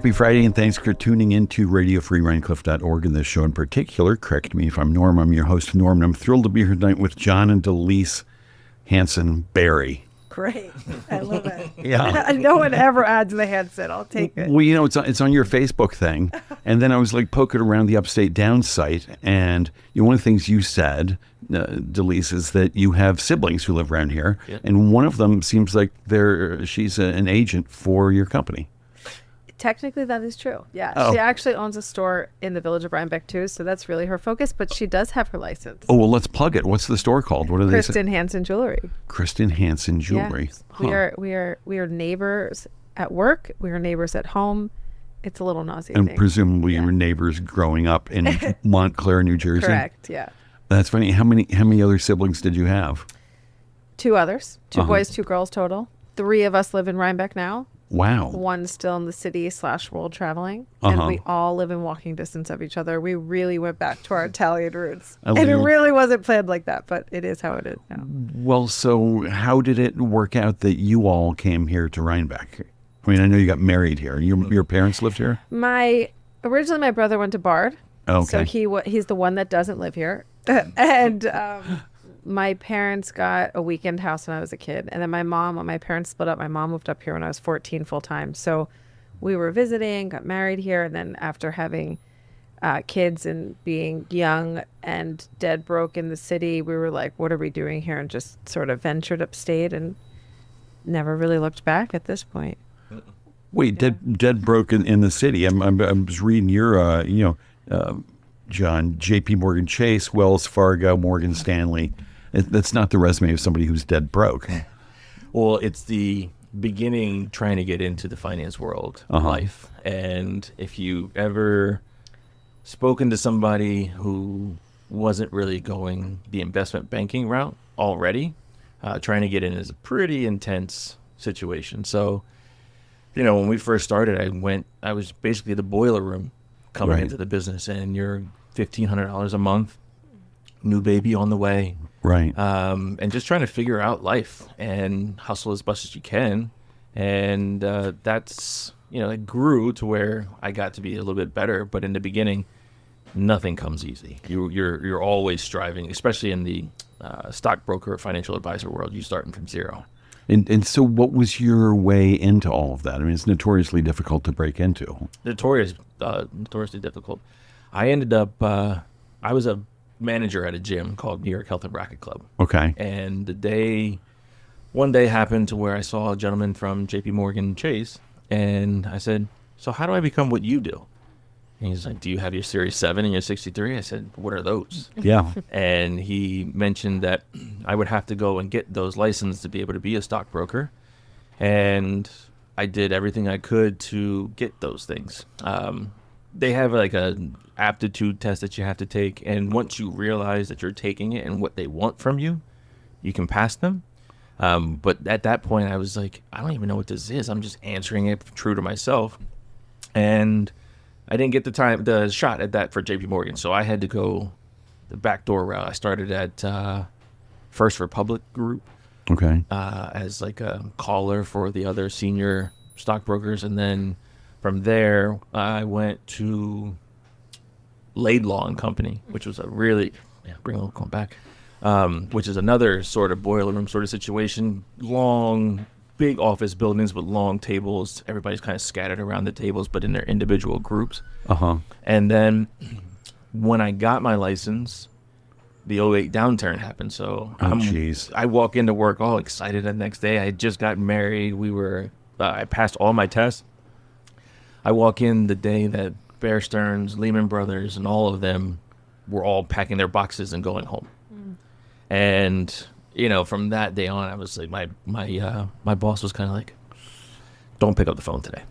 Happy Friday, and thanks for tuning in to RadioFreeRhinecliff.org. And this show in particular, correct me if I'm Norm, I'm your host, Norm, and I'm thrilled to be here tonight with Jon and Delyse Hanson Berry. Great. I love it. Yeah. No one ever adds the Hanson. I'll take it. Well, you know, it's on your Facebook thing. And then I was like poking around the Upstate Down site. And one of the things you said, Delyse, is that you have siblings who live around here. Yep. And one of them seems like she's an agent for your company. Technically, that is true. Yeah. Oh. She actually owns a store in the village of Rhinebeck, too. So that's really her focus. But she does have her license. Oh, well, let's plug it. What's the store called? What are they? Kristen Hanson Jewelry. Kristen Hanson Jewelry. Yes. Huh. We are neighbors at work. We are neighbors at home. It's a little nauseating. And presumably you were neighbors growing up in Montclair, New Jersey. Correct. Yeah. That's funny. How many other siblings did you have? 2 others. 2 boys, 2 girls total. 3 of us live in Rhinebeck now. Wow. 1 still in the city / world traveling. And we all live in walking distance of each other. We really went back to our Italian roots. And it really wasn't planned like that, but it is how it is now. Well, so how did it work out that you all came here to Rhinebeck? I mean, I know you got married here. Your parents lived here? Originally, my brother went to Bard. Okay. So he's the one that doesn't live here. And my parents got a weekend house when I was a kid. And then when my parents split up, my mom moved up here when I was 14 full time. So we were visiting, got married here. And then after having kids and being young and dead broke in the city, we were like, what are we doing here? And just sort of ventured upstate and never really looked back at this point. Wait, dead broke in the city. I was reading your, John, J.P. Morgan Chase, Wells Fargo, Morgan Stanley. That's not the resume of somebody who's dead broke. Well, it's the beginning trying to get into the finance world life. And if you ever spoken to somebody who wasn't really going the investment banking route already, trying to get in is a pretty intense situation. So, when we first started, I was basically the boiler room coming into the business, and you're $1,500 a month, new baby on the way. Right. And just trying to figure out life and hustle as much as you can. And that's, it grew to where I got to be a little bit better. But in the beginning, nothing comes easy. You're always striving, especially in the stockbroker or financial advisor world. You're starting from zero. And so what was your way into all of that? I mean, it's notoriously difficult to break into. Notoriously difficult. I ended up, I was a manager at a gym called New York Health and Racket Club. Okay. And one day happened to where I saw a gentleman from J.P. Morgan Chase, and I said, so how do I become what you do? And he's like, do you have your Series 7 and your 63? I said, what are those? Yeah. And he mentioned that I would have to go and get those licenses to be able to be a stockbroker. And I did everything I could to get those things. They have like an aptitude test that you have to take. And once you realize that you're taking it and what they want from you, you can pass them. But at that point, I was like, I don't even know what this is. I'm just answering it true to myself. And I didn't get the shot at that for JP Morgan, so I had to go the backdoor route. I started at First Republic Group, as like a caller for the other senior stockbrokers, and then from there I went to Laidlaw and Company, which was a really which is another sort of boiler room sort of situation, long. Big office buildings with long tables. Everybody's kind of scattered around the tables, but in their individual groups. And then when I got my license, the 2008 downturn happened. So I walk into work all excited the next day. I had just got married. I passed all my tests. I walk in the day that Bear Stearns, Lehman Brothers, and all of them were all packing their boxes and going home. And from that day on, I was like, my boss was kind of like, don't pick up the phone today.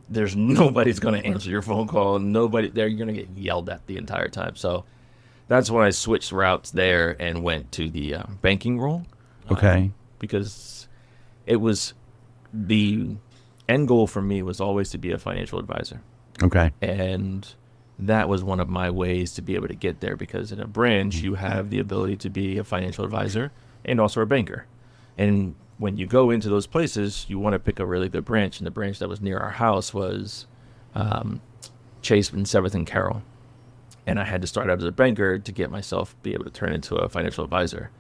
There's nobody's going to answer your phone call. You're going to get yelled at the entire time. So that's when I switched routes there and went to the banking role. Okay. Because it was the end goal for me was always to be a financial advisor. Okay. And that was one of my ways to be able to get there, because in a branch you have the ability to be a financial advisor and also a banker. And when you go into those places, you want to pick a really good branch. And the branch that was near our house was Chase and 7th and Carroll. And I had to start out as a banker to get myself be able to turn into a financial advisor.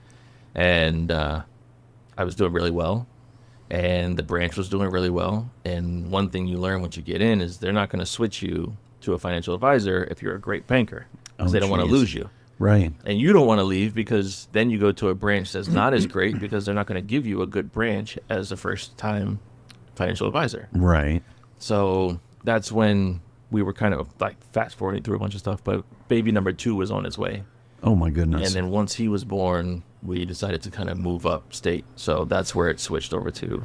And I was doing really well. And the branch was doing really well. And one thing you learn once you get in is they're not going to switch you to a financial advisor if you're a great banker, because they don't want to lose you. Right. And you don't want to leave, because then you go to a branch that's not as great, because they're not going to give you a good branch as a first-time financial advisor. Right. So that's when we were kind of like fast-forwarding through a bunch of stuff, but baby number 2 was on its way. Oh, my goodness. And then once he was born, we decided to kind of move upstate. So that's where it switched over to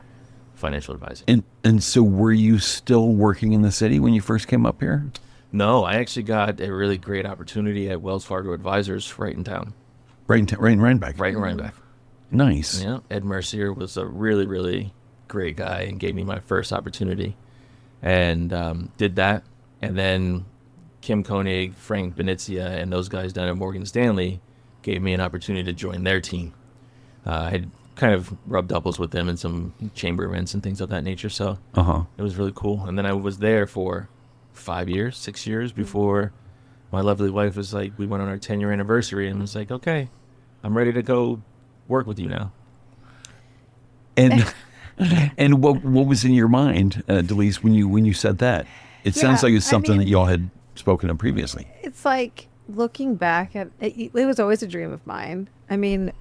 financial advising. And so were you still working in the city when you first came up here? No, I actually got a really great opportunity at Wells Fargo Advisors right in town. Right in Rhinebeck? Right in Rhinebeck. Nice. Yeah, Ed Mercier was a really, really great guy and gave me my first opportunity. And did that. And then Kim Koenig, Frank Benizia, and those guys down at Morgan Stanley gave me an opportunity to join their team. I had kind of rubbed elbows with them in some chamber events and things of that nature. So it was really cool. And then I was there for 6 years before my lovely wife was like, we went on our 10-year anniversary and was like, okay, I'm ready to go work with you now. And and what was in your mind, Delyse, when you said that? It sounds like it's something that y'all had spoken of previously. It's like looking back at it, it was always a dream of mine. I mean,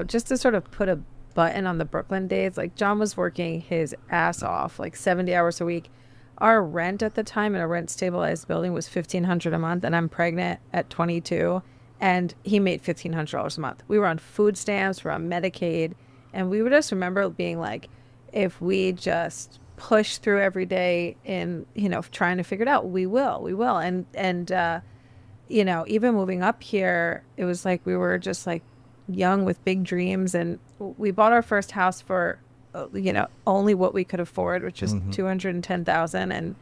just to sort of put a button on the Brooklyn days, like John was working his ass off, like 70 hours a week. Our rent at the time in a rent stabilized building was $1,500 a month, and I'm pregnant at 22, and he made $1,500 a month. We were on food stamps, we were on Medicaid, and we would just remember being like, if we just push through every day in, trying to figure it out, we will. And even moving up here, it was like we were just like young with big dreams, and we bought our first house for only what we could afford, which is $210,000, and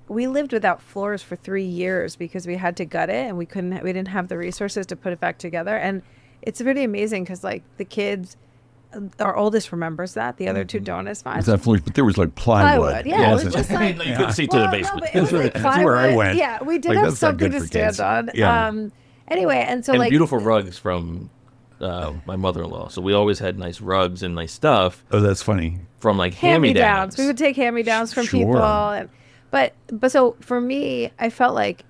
we lived without floors for 3 years because we had to gut it, and we didn't have the resources to put it back together. And it's really amazing because like the kids, our oldest remembers that, the other two don't as much. But there was like plywood. Yeah, it was just like, you couldn't see to the basement. No, but it was like That's where I went. Yeah, we did Like, have that's not something good to for stand kids. on. Yeah. Anyway, and so And like beautiful rugs from my mother-in-law. So we always had nice rugs and nice stuff. Oh, that's funny. From like hand-me-downs. hand-me-downs. We would take hand-me-downs from Sure. people. But so for me, I felt like,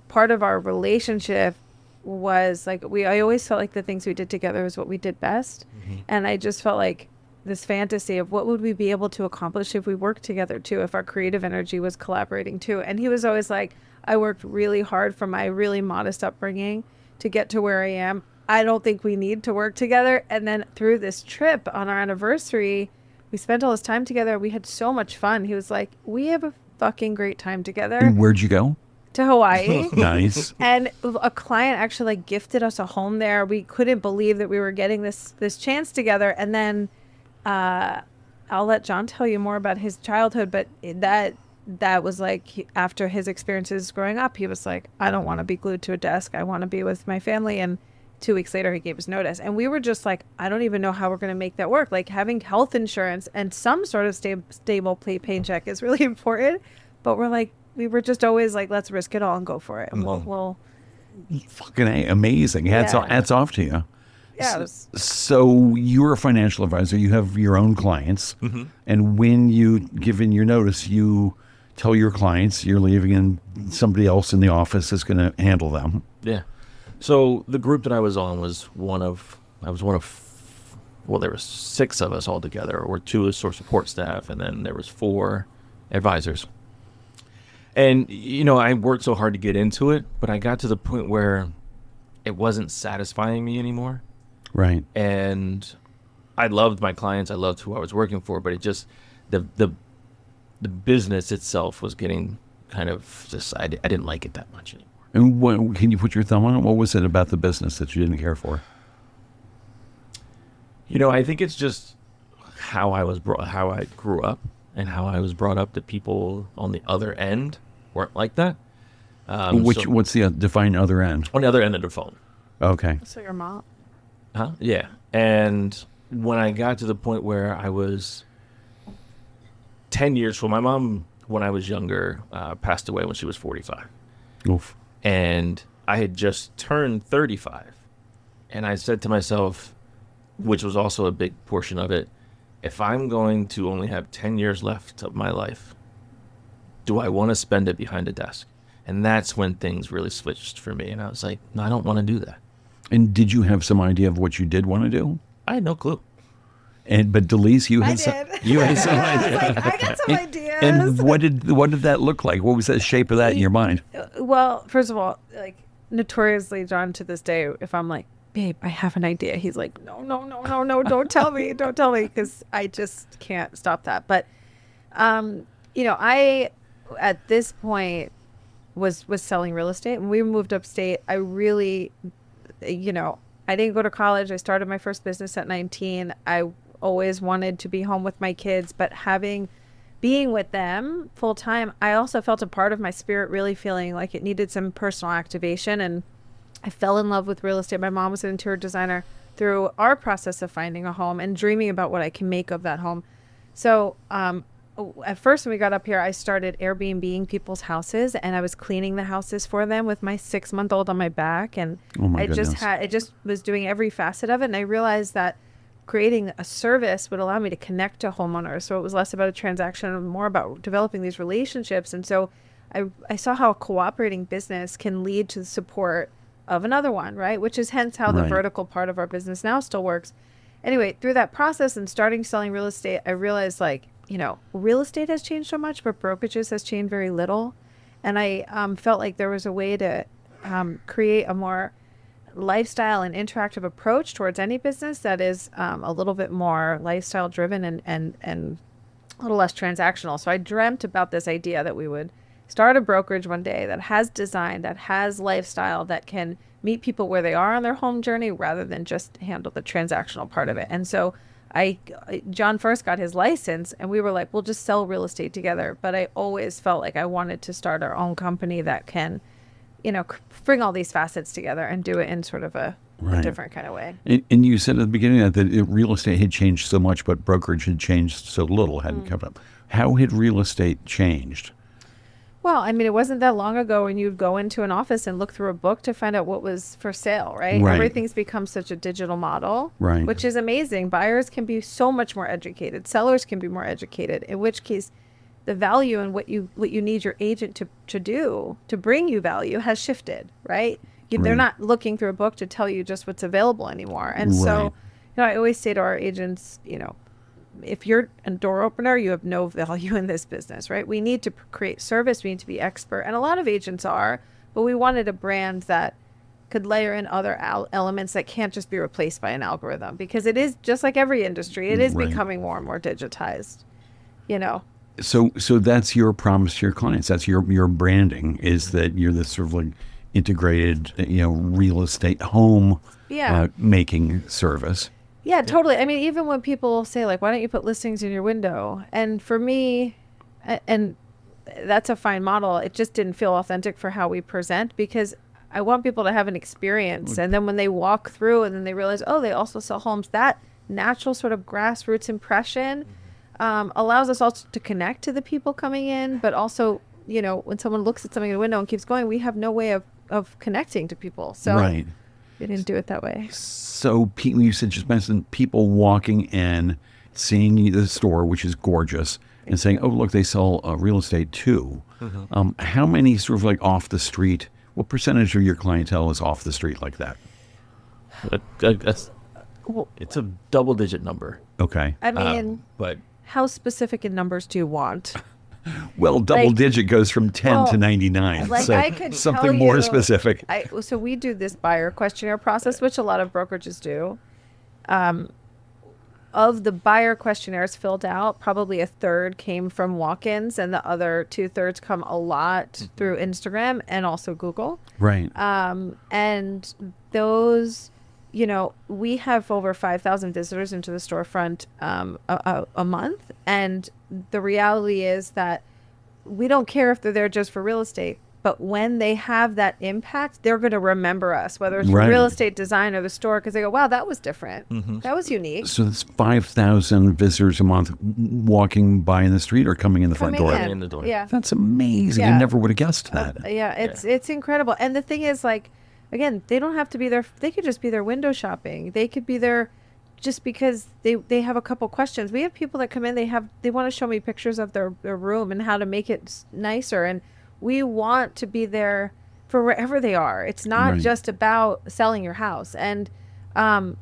part of our relationship was like I always felt like the things we did together was what we did best. And I just felt like this fantasy of what would we be able to accomplish if we worked together too, if our creative energy was collaborating too. And he was always like, I worked really hard from my really modest upbringing to get to where I am. I don't think we need to work together. And then through this trip on our anniversary, we spent all this time together. We had so much fun. He was like, we have a fucking great time together. And where'd you go? To Hawaii. Nice. And a client actually like gifted us a home there. We couldn't believe that we were getting this chance together. And then I'll let John tell you more about his childhood, but that was like after his experiences growing up, he was like, I don't want to be glued to a desk. I want to be with my family. And 2 weeks later, he gave us notice. And we were just like, I don't even know how we're going to make that work. Like having health insurance and some sort of stable paycheck is really important. But we were just always like, let's risk it all and go for it. And we'll Fucking amazing. Hats off to you. yeah. So you're a financial advisor. You have your own clients. And when you give in your notice, you tell your clients you're leaving and somebody else in the office is going to handle them. Yeah. So the group that I was on was there were 6 of us all together, or 2 as support staff, and then there was 4 advisors. And, I worked so hard to get into it, but I got to the point where it wasn't satisfying me anymore. Right. And I loved my clients. I loved who I was working for, but it just, the business itself was getting kind of just, I didn't like it that much anymore. And can you put your thumb on it? What was it about the business that you didn't care for? I think it's just how I grew up and how I was brought up, that people on the other end weren't like that. What's the defined other end? On the other end of the phone. Okay. So your mom. Huh? Yeah. And when I got to the point where I was 10 years from my mom, when I was younger, passed away when she was 45. Oof. And I had just turned 35. And I said to myself, which was also a big portion of it, if I'm going to only have 10 years left of my life, do I want to spend it behind a desk? And that's when things really switched for me. And I was like, no, I don't want to do that. And did you have some idea of what you did want to do? I had no clue. But Delyse, you I had did. you had some I was idea. like, I got some ideas. And what did that look like? What was the shape of that in your mind? Well, first of all, like notoriously, John, to this day, if I'm like, babe, I have an idea, he's like, no, don't tell me, because I just can't stop that. But, I at this point was selling real estate. When we moved upstate, I really, I didn't go to college. I started my first business at 19. I always wanted to be home with my kids, but being with them full time, I also felt a part of my spirit really feeling like it needed some personal activation. And I fell in love with real estate. My mom was an interior designer through our process of finding a home and dreaming about what I can make of that home. So at first when we got up here, I started Airbnb-ing people's houses, and I was cleaning the houses for them with my 6-month-old on my back. And I just was doing every facet of it. And I realized that creating a service would allow me to connect to homeowners. So it was less about a transaction and more about developing these relationships. And so I saw how a cooperating business can lead to the support of another one, right? Which is hence how the vertical part of our business now still works. Anyway, through that process and starting selling real estate, I realized real estate has changed so much, but brokerages has changed very little. And I felt like there was a way to create a more lifestyle and interactive approach towards any business that is a little bit more lifestyle driven and a little less transactional. So I dreamt about this idea that we would start a brokerage one day that has design, that has lifestyle, that can meet people where they are on their home journey rather than just handle the transactional part of it. And so John first got his license and we were like, we'll just sell real estate together. But I always felt like I wanted to start our own company that can, bring all these facets together and do it in sort of a different kind of way. And you said at the beginning that real estate had changed so much, but brokerage had changed so little, hadn't kept up. How had real estate changed? Well, I mean, it wasn't that long ago when you'd go into an office and look through a book to find out what was for sale, right? Everything's become such a digital model, which is amazing. Buyers can be so much more educated. Sellers can be more educated, in which case the value and what you need your agent to do to bring you value has shifted, right? They're not looking through a book to tell you just what's available anymore. And so, I always say to our agents, if you're a door opener, you have no value in this business, right? We need to create service. We need to be expert. And a lot of agents are, but we wanted a brand that could layer in other elements that can't just be replaced by an algorithm, because it is just like every industry. It is becoming more and more digitized, So that's your promise to your clients. That's your branding, is that you're this sort of like integrated, real estate home making service. Yeah, totally. I mean, even when people say like, why don't you put listings in your window? And for me, and that's a fine model, it just didn't feel authentic for how we present, because I want people to have an experience. And then when they walk through and then they realize, oh, they also sell homes, that natural sort of grassroots impression allows us also to connect to the people coming in. But also, when someone looks at something in the window and keeps going, we have no way of connecting to people. So we didn't do it that way. So you said, just mentioned people walking in, seeing the store, which is gorgeous, and saying, oh, look, they sell real estate too. How many sort of like off the street, what percentage of your clientele is off the street like that? It's a double-digit number. Okay. I mean, but how specific in numbers do you want? Well, double-digit goes from 10 to 99. Like, so I could something tell more you, specific. So we do this buyer questionnaire process, which a lot of brokerages do. Of the buyer questionnaires filled out, probably a third came from walk-ins, and the other 2/3 come a lot through Instagram and also Google. Right. And those, we have over 5,000 visitors into the storefront a month. And the reality is that we don't care if they're there just for real estate. But when they have that impact, they're going to remember us, whether it's Right. real estate design or the store, because they go, wow, that was different. Mm-hmm. That was unique. So that's 5,000 visitors a month walking by in the street or coming in the front door. in the door. Yeah. That's amazing. I Yeah. never would have guessed that. Yeah, it's incredible. And the thing is, like, again, they don't have to be there. They could just be there window shopping. They could be there just because they have a couple questions. We have people that come in, they want to show me pictures of their room and how to make it nicer. And we want to be there for wherever they are. It's not Right. just about selling your house. And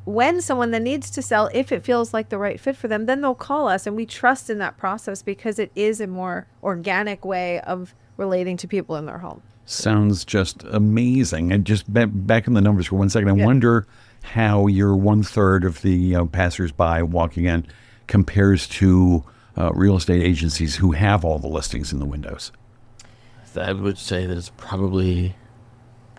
when someone that needs to sell, if it feels like the right fit for them, then they'll call us, and we trust in that process because it is a more organic way of relating to people in their home. Sounds just amazing. And just back in the numbers for 1 second, I wonder how your 1/3 of the passersby walking in compares to real estate agencies who have all the listings in the windows. I would say that it's probably,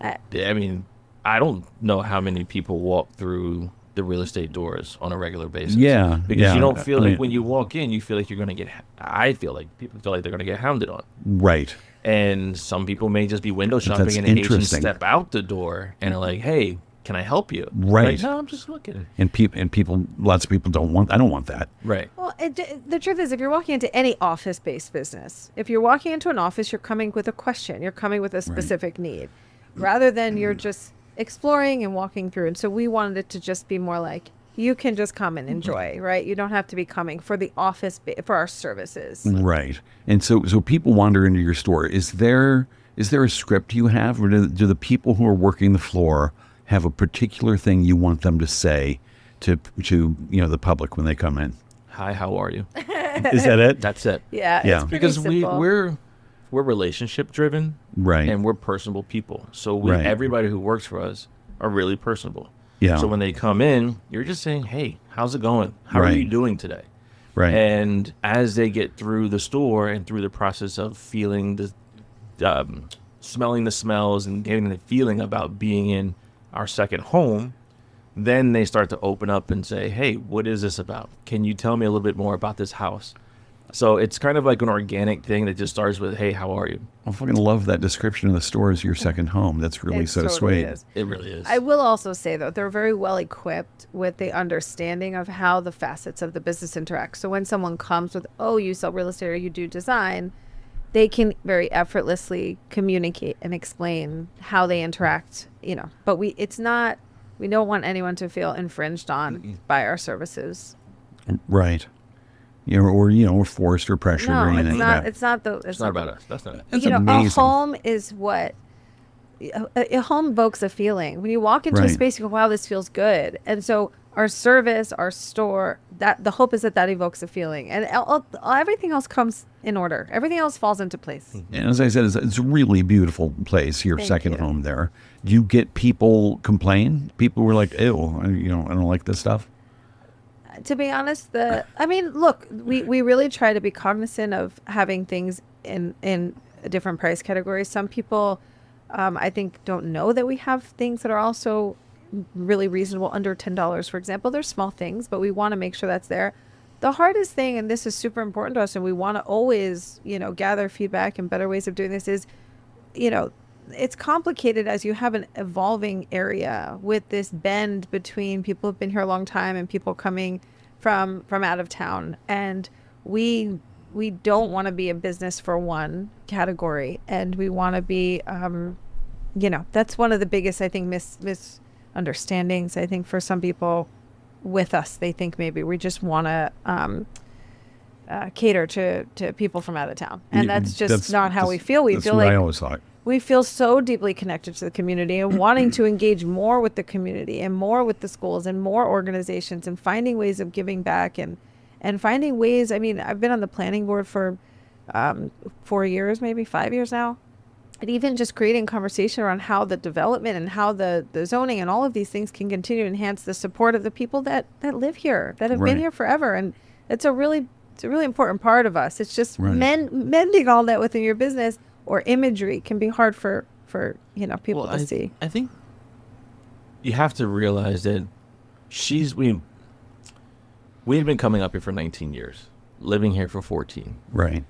I mean, I don't know how many people walk through the real estate doors on a regular basis. Yeah, Because yeah. you don't feel I like mean- when you walk in, you feel like you're going to get, I feel like people feel like they're going to get hounded on. Right. And some people may just be window shopping That's and an agent interesting. step out the door and are like, hey, can I help you? Right. Like, no, I'm just looking. And people, lots of people I don't want that. Right. Well, the truth is, if you're walking into any office-based business, if you're walking into an office, you're coming with a question. You're coming with a specific need, rather than you're just exploring and walking through. And so we wanted it to just be more like, you can just come and enjoy, right? You don't have to be coming for the office, for our services. Right. And so people wander into your store. Is there a script you have, or do the people who are working the floor have a particular thing you want them to say to the public when they come in? Hi, how are you? Is that it? That's it. Yeah, Yeah. it's pretty Because simple. we're relationship driven, Right. and we're personable people. So Right. everybody who works for us are really personable. Yeah. So when they come in, you're just saying, "Hey, how's it going? How are Right. you doing today?" Right. And as they get through the store and through the process of feeling the, smelling the smells and getting the feeling about being in our second home, then they start to open up and say, "Hey, what is this about? Can you tell me a little bit more about this house?" So it's kind of like an organic thing that just starts with, "Hey, how are you?" I fucking love that description of the store as your second home. That's really It so totally sweet. is. It really is. I will also say, though, they're very well equipped with the understanding of how the facets of the business interact. So when someone comes with, oh, you sell real estate or you do design, they can very effortlessly communicate and explain how they interact, But we don't want anyone to feel infringed on by our services. Right. Or forced or pressured or No, anything. it's not. Yeah. It's not the. it's not about us. That's not it. That's A amazing. home is what a home evokes a feeling. When you walk into a Right. space, you go, wow, this feels good. And so our service, our store, that the hope is that evokes a feeling, and everything else comes in order. Everything else falls into place. And as I said, it's a really beautiful place, your Thank second you. home there. Do you get people complain? People were like, ew, I don't like this stuff. To be honest, look, we really try to be cognizant of having things in different price categories. Some people, I think, don't know that we have things that are also really reasonable, under $10, for example. They're small things, but we want to make sure that's there. The hardest thing, and this is super important to us, and we want to always, gather feedback and better ways of doing this, is, it's complicated as you have an evolving area with this bend between people who've been here a long time and people coming from out of town. And we don't want to be a business for one category, and we want to be, that's one of the biggest, I think, misunderstandings, I think, for some people with us. They think maybe we just want to cater to people from out of town, and that's just not how we feel. We That's feel what like I always thought. we feel so deeply connected to the community and wanting to engage more with the community and more with the schools and more organizations and finding ways of giving back and finding ways. I mean, I've been on the planning board for 4 years, maybe 5 years now. And even just creating conversation around how the development and how the zoning and all of these things can continue to enhance the support of the people that live here, that have Right. been here forever. And it's a really important part of us. It's just Right. mending all that within your business or imagery can be hard for people to see. I think you have to realize that we had been coming up here for 19 years, living here for 14. Right.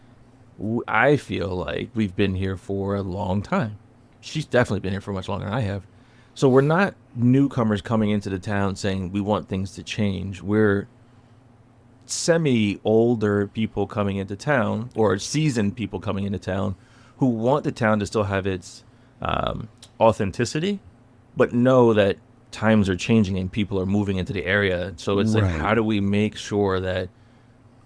I feel like we've been here for a long time. She's definitely been here for much longer than I have. So we're not newcomers coming into the town saying we want things to change. We're semi-older people coming into town, or seasoned people coming into town, who want the town to still have its authenticity, but know that times are changing and people are moving into the area. So it's like, how do we make sure that,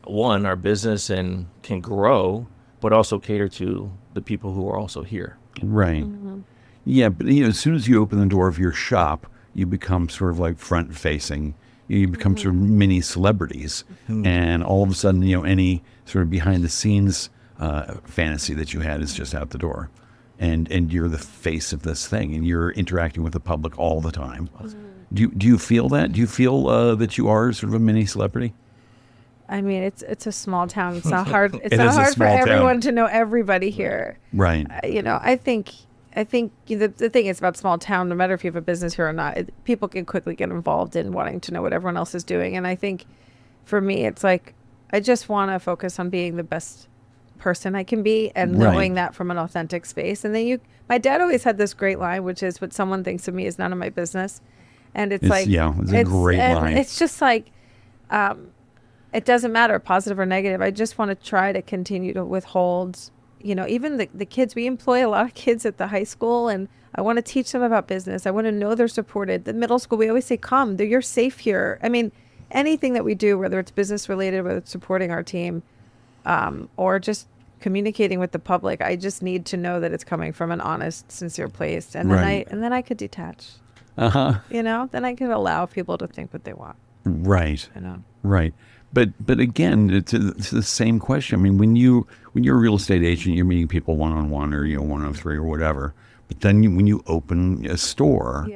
one, our business can grow, but also cater to the people who are also here? Right. Mm-hmm. Yeah, but as soon as you open the door of your shop, you become sort of like front-facing. You become sort of mini celebrities, and all of a sudden, any sort of behind-the-scenes fantasy that you had is just out the door, and you're the face of this thing, and you're interacting with the public all the time. Do you feel that? Do you feel that you are sort of a mini celebrity? I mean, it's a small town. It's not hard. It's It not is a hard for small town. everyone to know everybody here. Right. I think the thing is about small town, no matter if you have a business here or not, people can quickly get involved in wanting to know what everyone else is doing. And I think for me, it's like, I just want to focus on being the best person I can be and knowing that from an authentic space. And then my dad always had this great line, which is, what someone thinks of me is none of my business. And it's like, it's a great line. It's just like, it doesn't matter, positive or negative. I just want to try to continue to withhold, even the kids. We employ a lot of kids at the high school, and I want to teach them about business. I want to know they're supported. The middle school, we always say, come, you're safe here. I mean, anything that we do, whether it's business related, whether it's supporting our team, or just communicating with the public, I just need to know that it's coming from an honest, sincere place. And then I could detach. Then I could allow people to think what they want. Right. Right. But again, it's the same question. I mean, when you're a real estate agent, you're meeting people one-on-one, or 1-on-3 or whatever. But then when you open a store,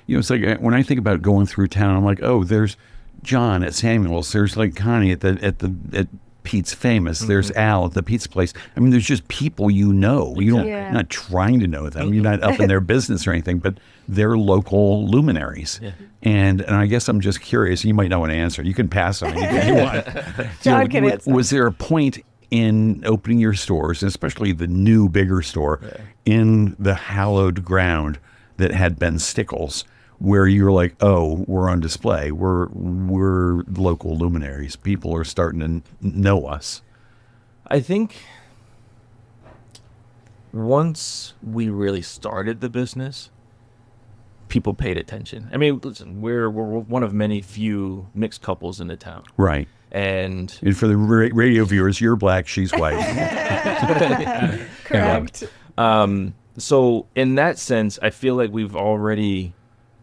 it's like, when I think about going through town, I'm like, oh, there's John at Samuel's, there's like Connie at Pete's Famous, there's Al at the pizza place. I mean, there's just people you don't, you're not trying to know them, you're not up in their business or anything, but they're local luminaries. Yeah. And I guess I'm just curious, you might not want to answer, you can pass on anything you want. John can answer. Was there a point in opening your stores, especially the new, bigger store, in the hallowed ground that had been Stickles, where you're like, oh, we're on display, we're local luminaries, people are starting to know us? I think once we really started the business, people paid attention. I mean, listen, we're one of many few mixed couples in the town. Right. And for the radio viewers, you're black, she's white. Correct. So in that sense, I feel like we've already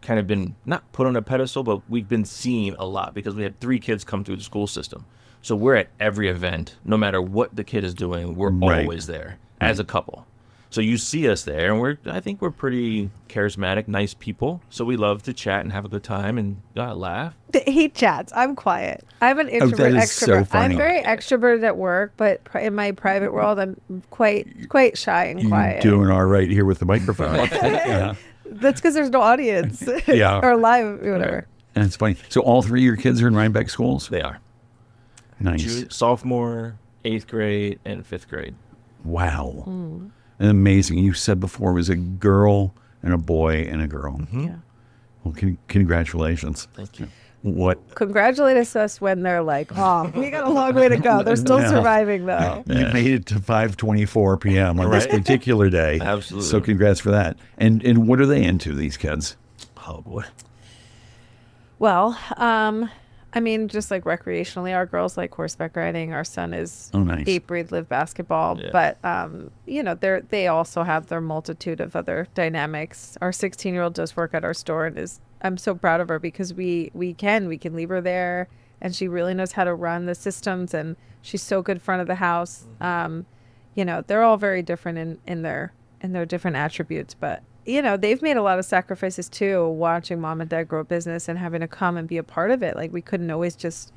kind of been not put on a pedestal, but we've been seen a lot because we had 3 kids come through the school system. So we're at every event, no matter what the kid is doing, we're always there as a couple. So you see us there, and I think we're pretty charismatic, nice people. So we love to chat and have a good time and laugh. He chats. I'm quiet. I'm an introvert, that is extrovert. so funny. I'm very extroverted at work, but in my private world, I'm quite shy and quiet. You're doing all right here with the microphone. Yeah. That's because there's no audience. Or live, whatever. And it's funny. So all 3 of your kids are in Rhinebeck schools? They are. Nice. Sophomore, 8th grade, and 5th grade. Wow. And amazing. You said before it was a girl and a boy and a girl. Mm-hmm. Yeah. Well, congratulations. Thank you. What? Congratulate us when they're like, oh, we got a long way to go. They're still surviving, though. You made it to 5:24 p.m. on this particular day. Absolutely. So congrats for that. And what are they into, these kids? Oh, boy. Well, I mean, just like recreationally, our girls like horseback riding. Our son is eat, breathe, live basketball. Yeah. But, they also have their multitude of other dynamics. Our 16-year-old does work at our store and I'm so proud of her because we can leave her there and she really knows how to run the systems and she's so good front of the house. They're all very different in their different attributes, but they've made a lot of sacrifices too, watching mom and dad grow a business and having to come and be a part of it. Like we couldn't always just,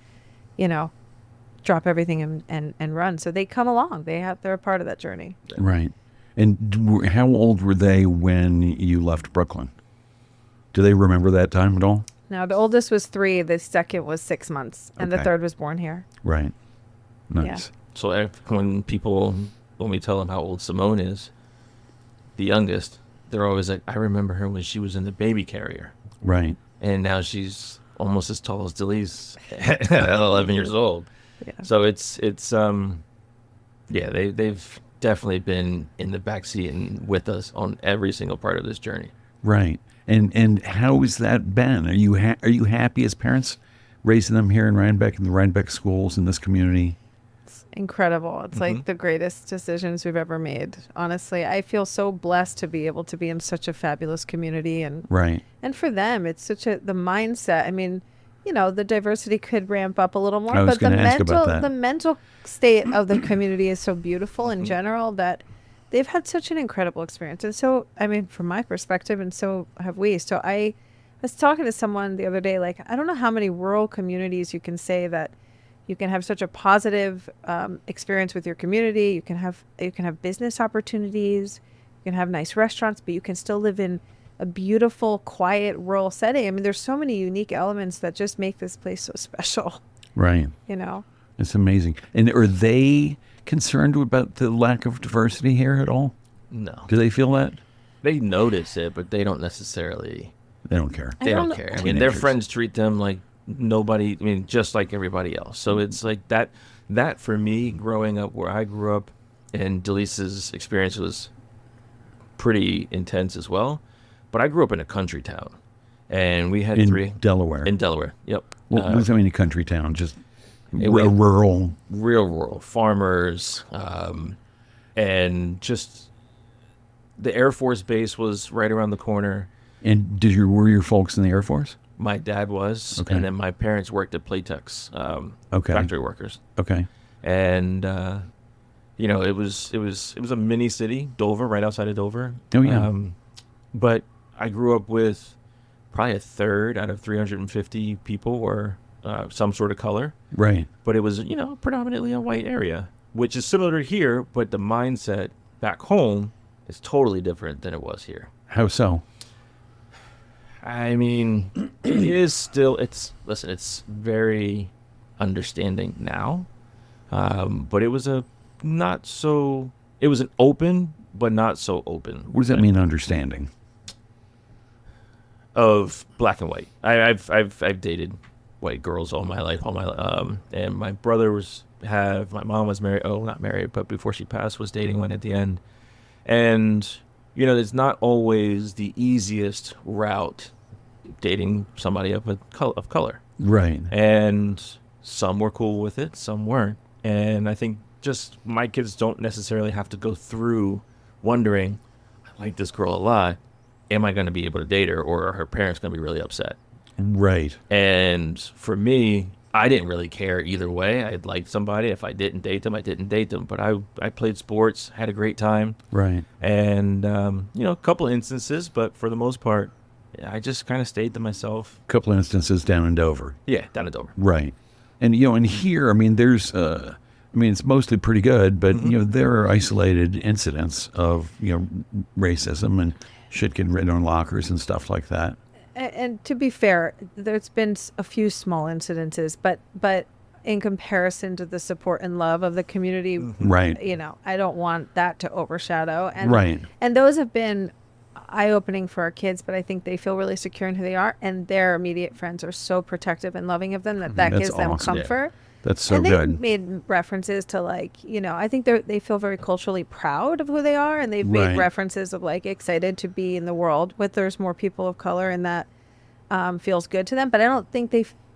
drop everything and run. So they come along. They're a part of that journey. Right. And how old were they when you left Brooklyn? Do they remember that time at all? No, the oldest was 3. The second was 6 months. And the third was born here. Right. Nice. Yeah. So when people when we tell them how old Simone is, the youngest, they're always like, I remember her when she was in the baby carrier. Right. And now she's almost as tall as Delyse at 11 years old. Yeah. So they've definitely been in the backseat and with us on every single part of this journey. Right. And how has that been? Are you happy as parents raising them here in Rhinebeck, in the Rhinebeck schools, in this community? It's incredible. It's like the greatest decisions we've ever made. Honestly, I feel so blessed to be able to be in such a fabulous community, and for them, it's the mindset. I mean, the diversity could ramp up a little more, but the mental state of the community is so beautiful in general that they've had such an incredible experience. And so, I mean, from my perspective, and so have we. So I was talking to someone the other day, like, I don't know how many rural communities you can say that you can have such a positive experience with your community. You can have business opportunities. You can have nice restaurants, but you can still live in a beautiful, quiet, rural setting. I mean, there's so many unique elements that just make this place so special. Right. It's amazing. And are they concerned about the lack of diversity here at all? No. Do they feel that? They notice it, but they don't necessarily. They don't care. They don't care. I mean, their friends treat them like nobody. I mean, just like everybody else. So it's like that. That for me, growing up where I grew up, and Delyse's experience was pretty intense as well. But I grew up in a country town, and we had in Delaware. In Delaware, yep. What does that mean, a country town? Just rural. Real rural. Farmers, and just the Air Force base was right around the corner. And were your folks in the Air Force? My dad was, and then my parents worked at Playtex, factory workers. Okay. And it was a mini city, Dover, right outside of Dover. Oh yeah. But I grew up with probably a third out of 350 people were some sort of color. Right. But it was, predominantly a white area, which is similar to here, but the mindset back home is totally different than it was here. How so? I mean, it's very understanding now. But it was an open, but not so open. What does that mean, understanding? Of black and white. I've dated white girls all my life, and my my mom was married. Oh, not married, but before she passed, was dating one at the end. And it's not always the easiest route dating somebody of color. Right. And some were cool with it, some weren't. And I think just my kids don't necessarily have to go through wondering, I like this girl a lot. Am I going to be able to date her, or are her parents going to be really upset? Right. And for me, I didn't really care either way. I liked somebody. If I didn't date them, I didn't date them. But I played sports, had a great time. Right. And, a couple of instances, but for the most part, I just kind of stayed to myself. A couple of instances down in Dover. Yeah, down in Dover. Right. And, and here, I mean, there's, it's mostly pretty good, but, there are isolated incidents of, racism and shit getting written on lockers and stuff like that. And to be fair, there's been a few small incidences, but in comparison to the support and love of the community, right? I don't want that to overshadow. And, right. And those have been eye-opening for our kids, but I think they feel really secure in who they are, and their immediate friends are so protective and loving of them that gives them comfort. Yeah. That's so and good. They've made references to I think they feel very culturally proud of who they are, and they've made references of excited to be in the world with there's more people of color, and that feels good to them. But I don't think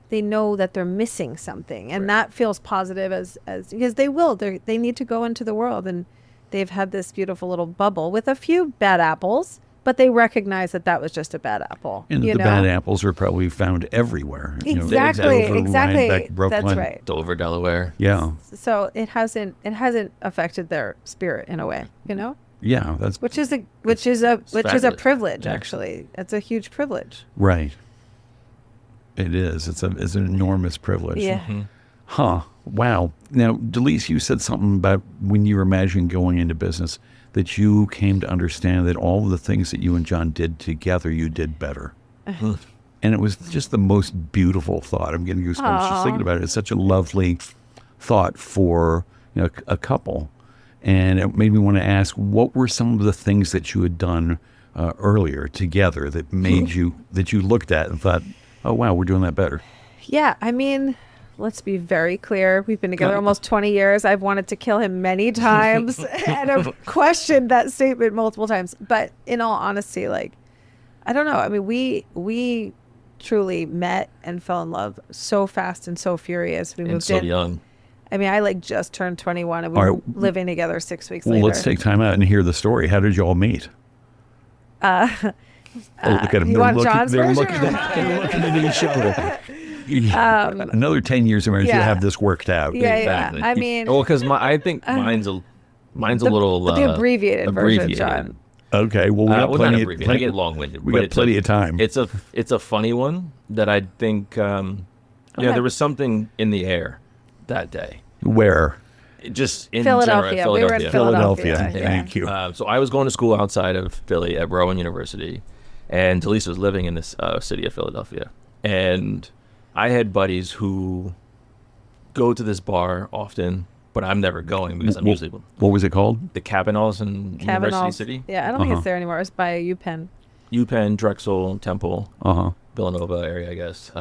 they know that they're missing something, and that feels positive as because they need to go into the world, and they've had this beautiful little bubble with a few bad apples. But they recognize that was just a bad apple. And the bad apples are probably found everywhere. Exactly. Rhinebeck, Brooklyn, that's right. Dover, Delaware. Yeah. So it hasn't affected their spirit in a way, Yeah, that's which is a privilege. Actually, it's a huge privilege. Right. It is. It's an enormous privilege. Yeah. Mm-hmm. Huh. Wow. Now, Delyse, you said something about when you were imagining going into business, that you came to understand that all of the things that you and Jon did together, you did better. And it was just the most beautiful thought. I'm getting goosebumps just thinking about it. It's such a lovely thought for a couple. And it made me want to ask, what were some of the things that you had done earlier together that made you, that you looked at and thought, oh, wow, we're doing that better? Yeah, I mean, let's be very clear. We've been together almost 20 years. I've wanted to kill him many times and I've questioned that statement multiple times. But in all honesty, like, I don't know. I mean, we truly met and fell in love so fast and so furious. We moved so in young. I mean, I like just turned 21 and we were living together 6 weeks later. Well, let's take time out and hear the story. How did you all meet? Look at him. You want John's They're version? they're looking at each other. Another 10 years of marriage, yeah. you have this worked out. Yeah, Exactly. I mean, well, because I think mine's a little the abbreviated version, John. Okay, well, we got well, plenty. not abbreviated. I get long-winded. We got plenty of time. It's a funny one that I think. There was something in the air that day. Where? Just in Philadelphia. general, We were in Philadelphia. Thank you. So I was going to school outside of Philly at Rowan University, and Delyse was living in this city of Philadelphia. And I had buddies who go to this bar often, but I'm never going because I'm usually What was it called? the Cabanals in University City. Yeah, I don't think it's there anymore. It's by UPenn. UPenn, Drexel, Temple, Villanova area, I guess.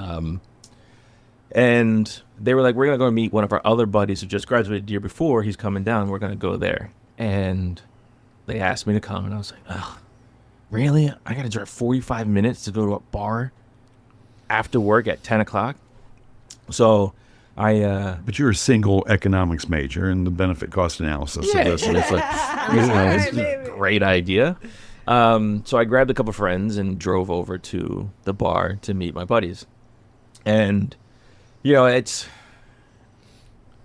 And they were like, we're going to go meet one of our other buddies who just graduated the year before. He's coming down. We're going to go there. And they asked me to come. And I was like, oh, really? I got to drive 45 minutes to go to a bar after work at 10 o'clock? So But you're a single economics major and the benefit cost analysis of this. And it's like, this is a great idea. So I grabbed a couple friends and drove over to the bar to meet my buddies. And it's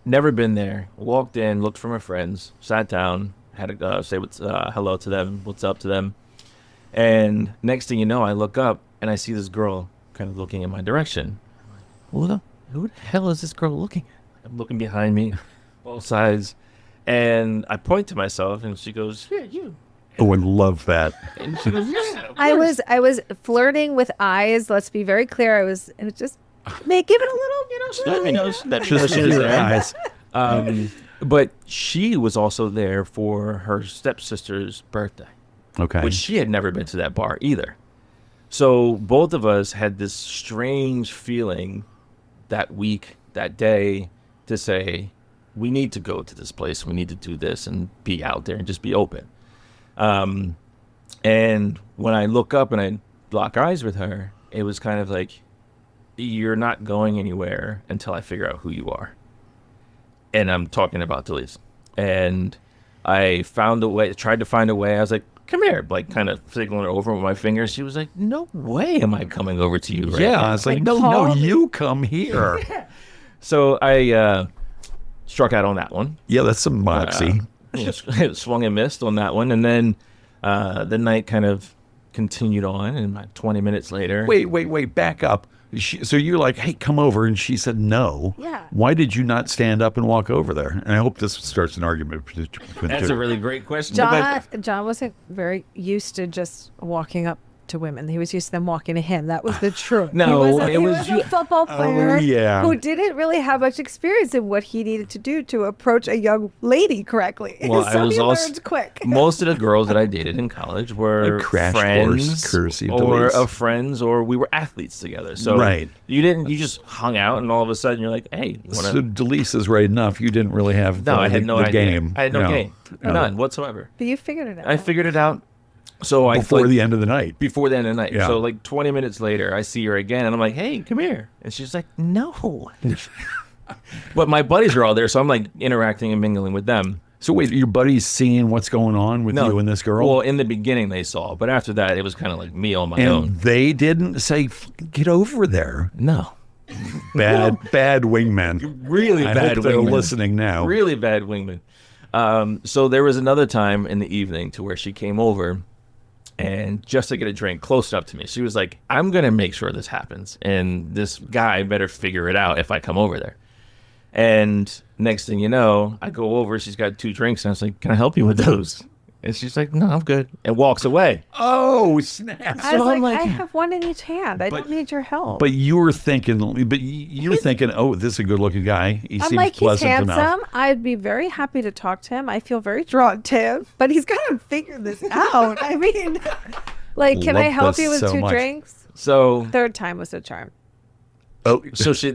never been there. Walked in, looked for my friends, sat down, had to say hello to them, what's up to them. And next thing you know, I look up and I see this girl kind of looking in my direction. Who the hell is this girl looking at? I'm looking behind me, both sides. And I point to myself and she goes, yeah, you. Oh, I love that. And she goes, yeah. I was flirting with eyes. Let's be very clear. And it just give it a little, Let me know that she was there. But she was also there for her stepsister's birthday. Okay. Which she had never been to that bar either. So both of us had this strange feeling that week, that day, to say, we need to go to this place. We need to do this and be out there and just be open. And when I look up and I lock eyes with her, it was kind of like, you're not going anywhere until I figure out who you are. And I'm talking about Delyse. And I tried to find a way. I was like, come here, like kind of signaling her over with my fingers. She was like, no way am I coming over to you right now. I was like, no, you come here. So I struck out on that one. Yeah, that's some moxie. Swung and missed on that one. And then the night kind of continued on. And about 20 minutes later. Wait, back up. So you're like, hey, come over. And she said no. Yeah. Why did you not stand up and walk over there? And I hope this starts an argument between That's a really great question. John wasn't very used to just walking up to women. He was used to them walking to him. That was the truth. No, he was a football player who didn't really have much experience in what he needed to do to approach a young lady correctly. Well, so I was he also learned quick. Most of the girls that I dated in college were A crash friends course, courtesy of or Delyse. of friends, or we were athletes together. So Right. you just hung out, and all of a sudden you're like, hey, you wanna... So Delyse is right enough. You didn't really have No, I had no the idea. game. I had no game. No. None whatsoever. But you figured it out. I figured it out. So I Before thought, the end of the night. before the end of the night. Yeah. So like 20 minutes later, I see her again, and I'm like, hey, come here. And she's like, no. But my buddies are all there, so I'm like interacting and mingling with them. So wait, your buddy's seeing what's going on with you and this girl? Well, in the beginning they saw, but after that it was kind of like me on my and own. they didn't say, get over there. No. Bad wingmen. Really I bad hope they're wingman. listening now. Really bad wingman. So there was another time in the evening to where she came over and just to get a drink close up to me. She was like, I'm going to make sure this happens. And this guy better figure it out if I come over there. And next thing you know, I go over, she's got 2 drinks. And I was like, can I help you with those? And she's like, no, I'm good. And walks away. Oh, snap. I was like, I have one in each hand. I don't need your help. But you're thinking, oh, this is a good looking guy. He I'm seems like, he's pleasant handsome. enough. I'd be very happy to talk to him. I feel very drawn to him, but he's got to figure this out. I mean, like, can I Love help this you with so 2 much. drinks? So Third time was a charm. Oh, so she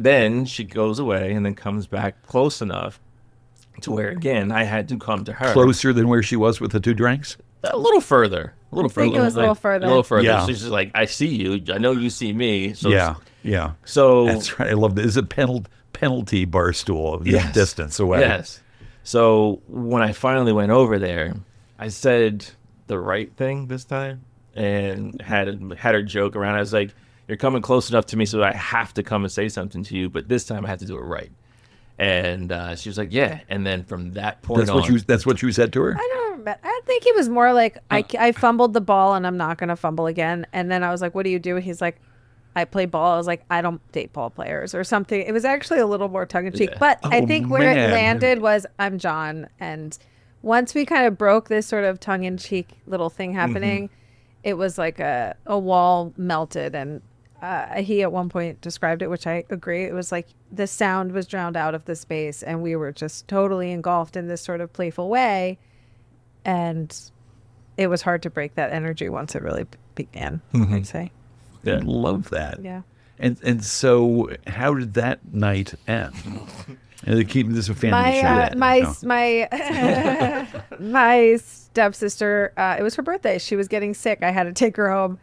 goes away and then comes back close enough to where, again, I had to come to her. closer than where she was with the 2 drinks? A little further. A little further. think it was a little further. A little further. Yeah. She's just like, I see you. I know you see me. So Yeah. So That's right. I love this. It's a penalty bar stool Yes. distance away. Yes. So when I finally went over there, I said the right thing this time and had her joke around. I was like, you're coming close enough to me so I have to come and say something to you, but this time I have to do it right. And she was like, yeah. And then from that point That's what you said to her? I don't remember. I think he was more like, I fumbled the ball and I'm not going to fumble again. And then I was like, what do you do? And he's like, I play ball. I was like, I don't date ball players or something. It was actually a little more tongue in cheek. Yeah. But I Oh, think where man. it landed was, I'm John. And once we kind of broke this sort of tongue in cheek little thing happening, it was like a wall melted. And he at one point described it, which I agree. It was like the sound was drowned out of the space and we were just totally engulfed in this sort of playful way. And it was hard to break that energy once it really began, I'd say. I love that. Yeah. And so how did that night end? And they keep this a family show. My stepsister, it was her birthday. She was getting sick. I had to take her home.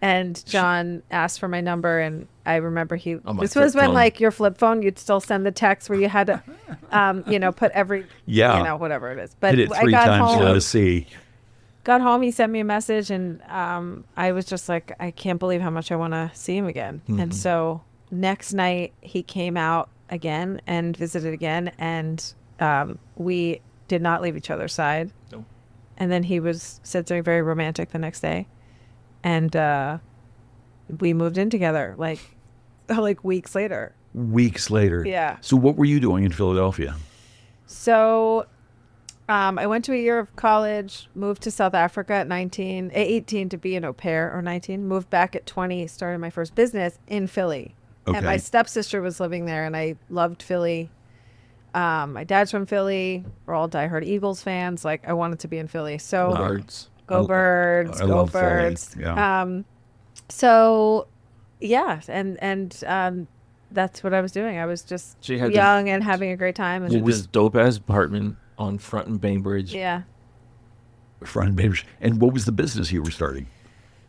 And John asked for my number, and I remember this was when, like, your flip phone, you'd still send the text where you had to, put every, whatever it is. But Hit it I 3 got times home. to see. Got home, he sent me a message, and I was just like, I can't believe how much I want to see him again. And so next night, he came out again and visited again, and we did not leave each other's side. No. And then he said something very romantic the next day. And we moved in together like weeks later. Weeks later. Yeah. So what were you doing in Philadelphia? So I went to a year of college, moved to South Africa at 18 to be an au pair, or 19, moved back at 20, started my first business in Philly. Okay. And my stepsister was living there, and I loved Philly. My dad's from Philly. We're all diehard Eagles fans. Like, I wanted to be in Philly. So Birds. Go Birds, I go love Philly. Birds. Yeah. So yeah, and that's what I was doing. I was just She had young and having a great time. And This dope ass apartment on Front and Bainbridge. yeah. Front baby. And what was the business you were starting?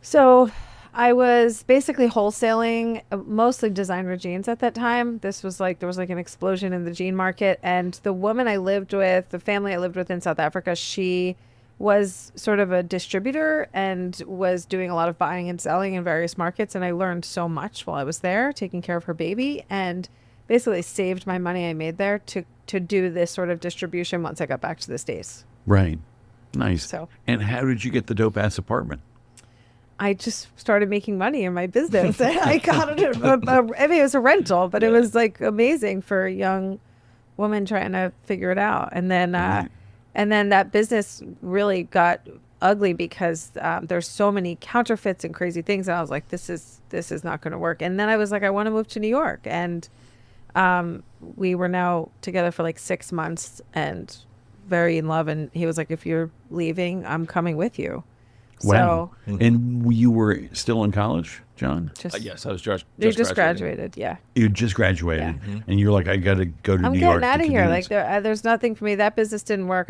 So I was basically wholesaling mostly designer jeans at that time. There was like an explosion in the jean market. And the woman I lived with, the family I lived with in South Africa, she was sort of a distributor and was doing a lot of buying and selling in various markets. And I learned so much while I was there, taking care of her baby, and basically saved my money I made there to do this sort of distribution once I got back to the States. Right. Nice. So- And how did you get the dope ass apartment? I just started making money in my business. I got it. I mean, it was a rental, but it was like amazing for a young woman trying to figure it out. And then, and then that business really got ugly because there's so many counterfeits and crazy things. And I was like, this is not going to work. And then I was like, I want to move to New York. And we were now together for like 6 months and very in love. And he was like, if you're leaving, I'm coming with you. Wow. So And you were still in college, John? just Yes, I was just just graduating. graduated. Yeah. You just graduated, Yeah. and you're like, I got to go to I'm New York. getting out to of here. do Like this. there's nothing for me. That business didn't work.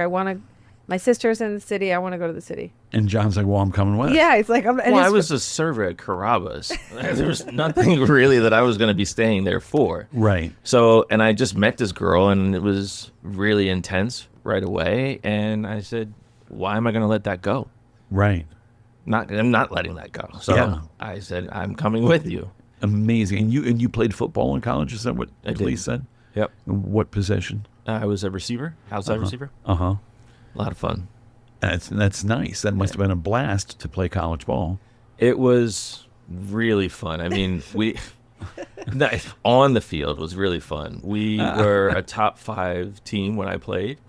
My sister's in the city. I want to go to the city. And John's like, well, I'm coming with. Yeah. It's like, Well, I was a server at Carrabba's. There was nothing really that I was going to be staying there for. Right. So, and I just met this girl, and it was really intense right away. And I said, why am I going to let that go? Right. I'm not letting that go. So Yeah. I said, I'm coming with you. Amazing. And you played football in college? Is that what I did. police said? Yep. What position? I was a receiver, outside receiver. Uh-huh. A lot of fun. That's nice. That must have been a blast to play college ball. It was really fun. I mean, On the field was really fun. We were a top 5 team when I played,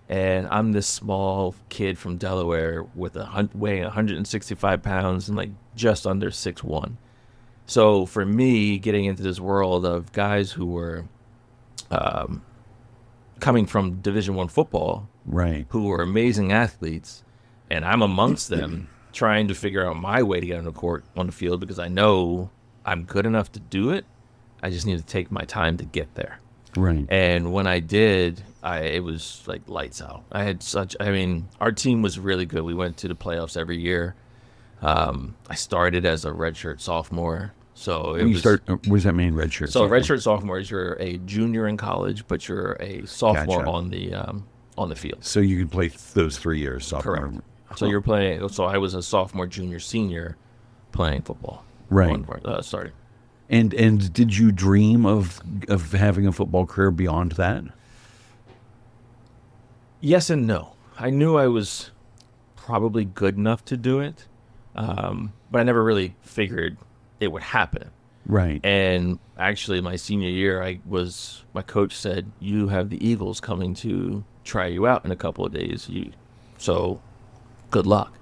and I'm this small kid from Delaware with weighing 165 pounds and like just under 6'1". So for me, getting into this world of guys who were coming from Division I football, right, who were amazing athletes, and I'm amongst them trying to figure out my way to get on the court, on the field, because I know I'm good enough to do it. I just need to take my time to get there. Right. And when I did, it was like lights out. Our team was really good. We went to the playoffs every year. I started as a redshirt sophomore. So what does that mean, redshirt? So redshirt sophomore is you're a junior in college, but you're a sophomore on the field. So you could play those 3 years sophomore. Correct. So you're playing. So I was a sophomore, junior, senior playing football. Right. Starting. And did you dream of having a football career beyond that? Yes and no. I knew I was probably good enough to do it, but I never really figured it would happen. Right. And actually, my senior year, my coach said, "You have the Eagles coming to try you out in a couple of days. So, good luck."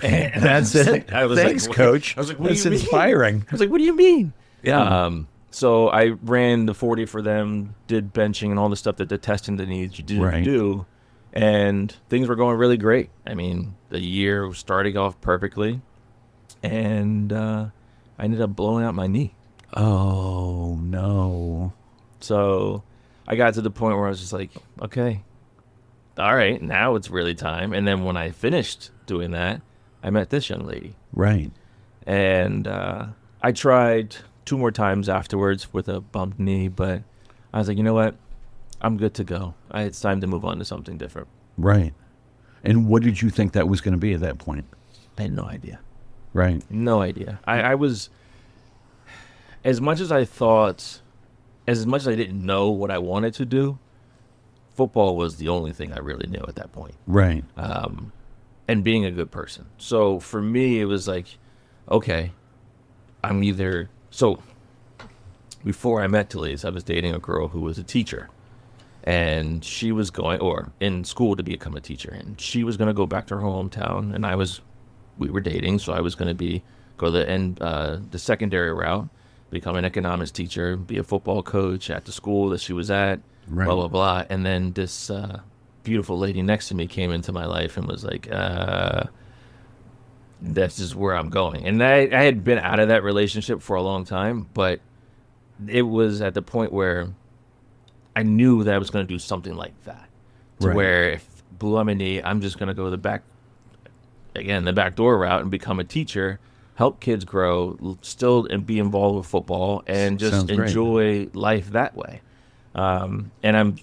And that's it. Thanks, Coach. I was like, "What that's do you inspiring." Mean? I was like, "What do you mean?" Yeah. So I ran the 40 for them, did benching and all the stuff that the testing that needs you to do, and things were going really great. I mean, the year was starting off perfectly, and I ended up blowing out my knee. Oh, no. So I got to the point where I was just like, okay, all right, now it's really time. And then when I finished doing that, I met this young lady. Right. And I tried 2 more times afterwards with a bumped knee, but I was like, you know what? I'm good to go. It's time to move on to something different. Right. And what did you think that was going to be at that point? I had no idea. Right. No idea. I was, as much as I didn't know what I wanted to do, football was the only thing I really knew at that point. Right. And being a good person. So for me, it was like, okay, so before I met Delyse, I was dating a girl who was a teacher, and she was in school to become a teacher, and she was going to go back to her hometown, and we were dating, so I was going to go the secondary route, become an economics teacher, be a football coach at the school that she was at, blah, blah, blah. And then this beautiful lady next to me came into my life and was like, that's just where I'm going. And I had been out of that relationship for a long time, but it was at the point where I knew that I was going to do something like that. Where if blew on my knee, I'm just going to go the back door route and become a teacher, help kids grow, still and be involved with football, and just enjoy life that way. And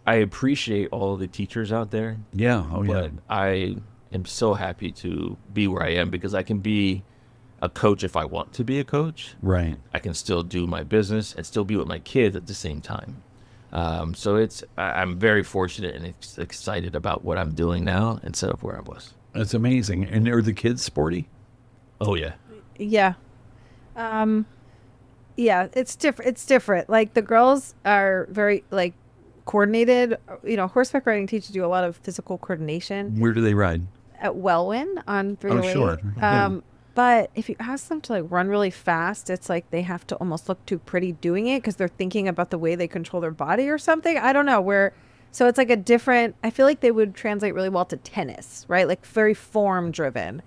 I appreciate all the teachers out there. Yeah. Oh, but I am so happy to be where I am because I can be a coach if I want to be a coach. Right. I can still do my business and still be with my kids at the same time. So I'm very fortunate and excited about what I'm doing now instead of where I was. That's amazing. And are the kids sporty? Oh, yeah. Yeah. Yeah, it's different. Like the girls are very coordinated. Horseback riding teaches you a lot of physical coordination. Where do they ride? At Wellwyn on 308. Oh, sure. But if you ask them to run really fast, it's like they have to almost look too pretty doing it because they're thinking about the way they control their body or something. I don't know. So it's like a different, I feel like they would translate really well to tennis, right? Like very form driven,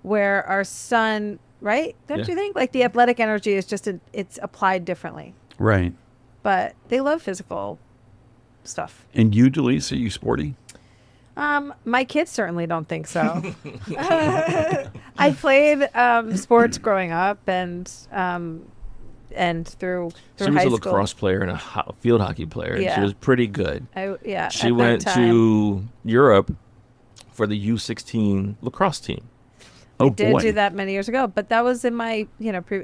where our son, right? Don't you think? Like the athletic energy is just, it's applied differently. Right. But they love physical stuff. And you, Delyse, are you sporty? My kids certainly don't think so. I played sports growing up and through she was high a school. lacrosse player and a field hockey player. And she was pretty good. She went to Europe for the U16 lacrosse team. I did do that many years ago, but that was in my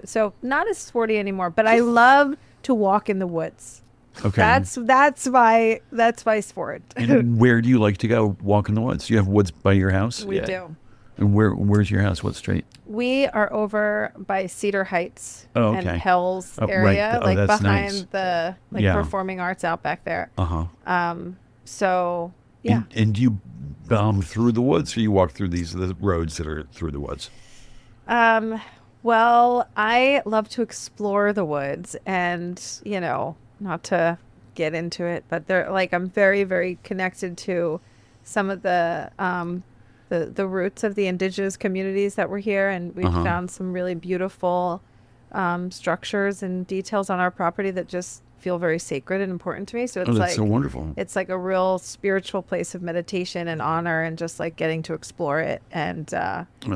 so not as sporty anymore. But I love to walk in the woods. Okay. That's my sport. And where do you like to go walk in the woods? Do you have woods by your house? We do. And where's your house? What street? We are over by Cedar Heights Oh, and okay. Hell's Oh, right. area, Oh, like that's behind nice. the Yeah. performing arts out back there. Uh-huh. So yeah. And do you through the woods, or you walk through the roads that are through the woods? Well, I love to explore the woods, and not to get into it, but I'm very, very connected to some of the roots of the indigenous communities that were here, and we've found some really beautiful structures and details on our property that just feel very sacred and important to me. So it's That's so wonderful. It's like a real spiritual place of meditation and honor, and just like getting to explore it. And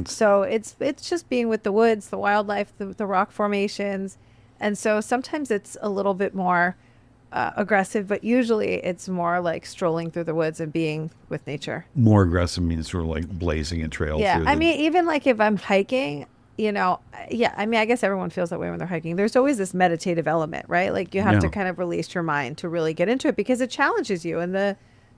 so it's just being with the woods, the wildlife, the rock formations. And so sometimes it's a little bit more aggressive, but usually it's more like strolling through the woods and being with nature. More aggressive means sort of like blazing a trail. Yeah. Through I mean, even like if I'm hiking, I mean, I guess everyone feels that way when they're hiking. There's always this meditative element, right? Like you have to kind of release your mind to really get into it, because it challenges you, and the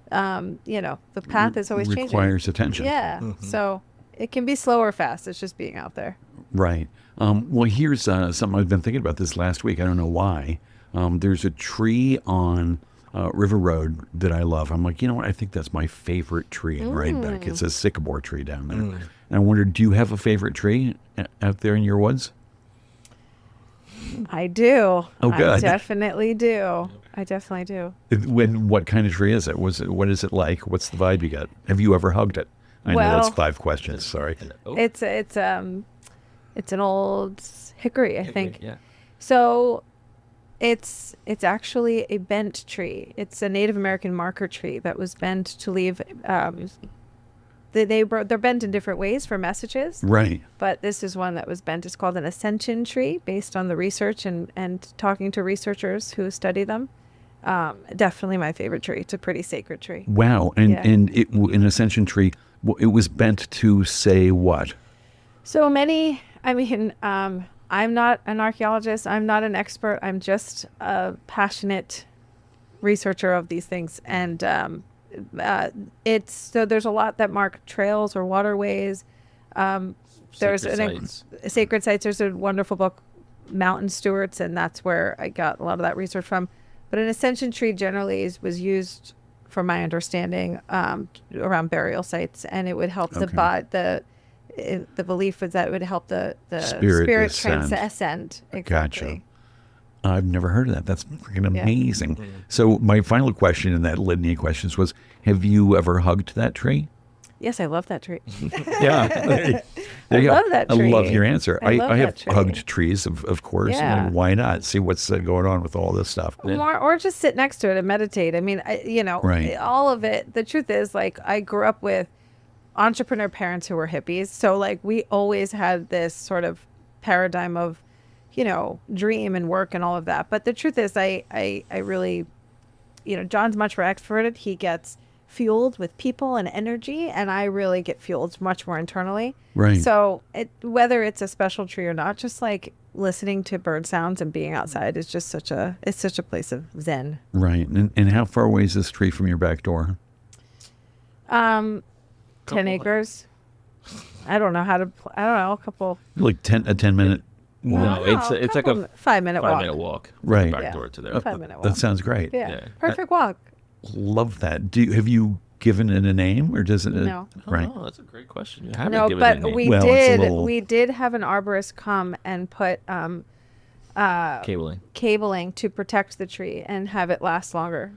path is always changing. Requires attention. Yeah. So it can be slow or fast. It's just being out there. Right. Well, here's something I've been thinking about this last week. I don't know why. There's a tree on River Road that I love. I'm like, you know what? I think that's my favorite tree in Rhinebeck. It's a sycamore tree down there. And I wondered, do you have a favorite tree out there in your woods? I do. Oh, good. I definitely do. I definitely do. What kind of tree is it? What is it like? What's the vibe you got? Have you ever hugged it? I know that's 5 questions. Sorry. It's an old hickory, I think. Yeah. So it's actually a bent tree. It's a Native American marker tree that was bent to leave. They're bent in different ways for messages. Right. But this is one that was bent. It's called an ascension tree, based on the research and talking to researchers who study them. Definitely my favorite tree. It's a pretty sacred tree. Wow. And an ascension tree, it was bent to say what? So many, I mean, I'm not an archaeologist. I'm not an expert. I'm just a passionate researcher of these things. And there's a lot that mark trails or waterways. There's sacred sites. There's a wonderful book, Mountain Stewards, and that's where I got a lot of that research from. But an ascension tree generally was used, from my understanding, around burial sites, and it would help the belief was that it would help the spirit ascend. Exactly. Gotcha. I've never heard of that. That's freaking amazing. Yeah. So my final question in that litany of questions was, have you ever hugged that tree? Yes, I love that tree. Yeah. I love that tree. I love your answer. I have tree. Hugged trees, of course. Yeah. And why not? See what's going on with all this stuff. Or just sit next to it and meditate. I mean, right. All of it. The truth is, like, I grew up with entrepreneur parents who were hippies. So, like, we always had this sort of paradigm of, dream and work and all of that. But the truth is, I really, John's much more extroverted. He gets fueled with people and energy, and I really get fueled much more internally. Right. So whether it's a special tree or not, just like listening to bird sounds and being outside is just such a place of zen. Right. And how far away is this tree from your back door? 10 acres. I don't know a couple. Like a 10-minute. No, it's like a 5-minute walk. 5-minute walk. Right. Back door to there. 5-minute walk. That sounds great. Yeah. Perfect walk. Love that. Have you given it a name, or does it? No. Right. Oh, that's a great question. You haven't No, given but it a name. we did have an arborist come and put cabling to protect the tree and have it last longer.